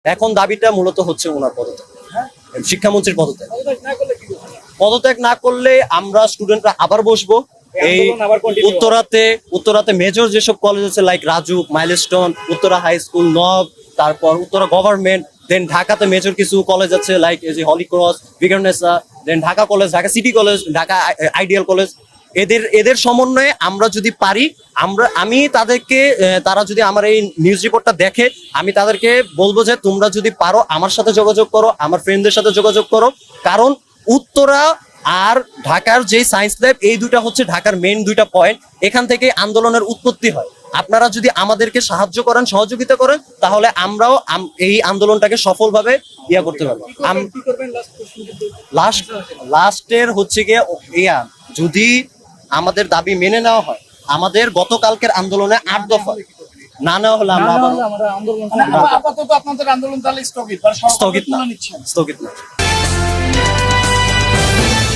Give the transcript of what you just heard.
এখন দাবিটা মূলত হচ্ছে ওনার পদত্যাগ, শিক্ষামন্ত্রীর পদত্যাগ। পদত্যাগ না করলে আমরা স্টুডেন্টরা আবার বসবো এই উত্তরাতে মেজর যেসব কলেজ আছে like Raju, Milestone, Uttara high school, নব, তারপর উত্তরা গভর্নমেন্ট, দেন ঢাকাতে মেজর কিছু কলেজ আছে লাইক এই যে Holy Cross, Viqarunnisa, then Dhaka College, Dhaka City College, Dhaka Ideal College. এদের সমন্বয়ে আমরা যদি পারি, আমি তাদেরকে, তারা যদি আমার এই নিউজ রিপোর্টটা দেখে, আমি তাদেরকে বলবো যে তোমরা যদি পারো আমার সাথে যোগাযোগ করো, আমার ফ্রেন্ডদের সাথে যোগাযোগ করো। কারণ উত্তরা আর ঢাকার যে সায়েন্স ল্যাব, এই দুইটা হচ্ছে ঢাকার মেইন দুইটা পয়েন্ট। এখান থেকে আন্দোলনের উৎপত্তি হয়। আপনারা যদি আমাদেরকে সাহায্য করেন, সহযোগিতা করেন, তাহলে আমরাও এই আন্দোলনটাকে সফলভাবে করতে পারবো। লাস্টের হচ্ছে গিয়ে যদি আমাদের দাবি মেনে নেওয়া হয়, আমাদের গতকালকের আন্দোলনে 8 দফা না নেওয়া হলে আমরা আপাতত আপনাদের আন্দোলন তাহলে স্থগিত না।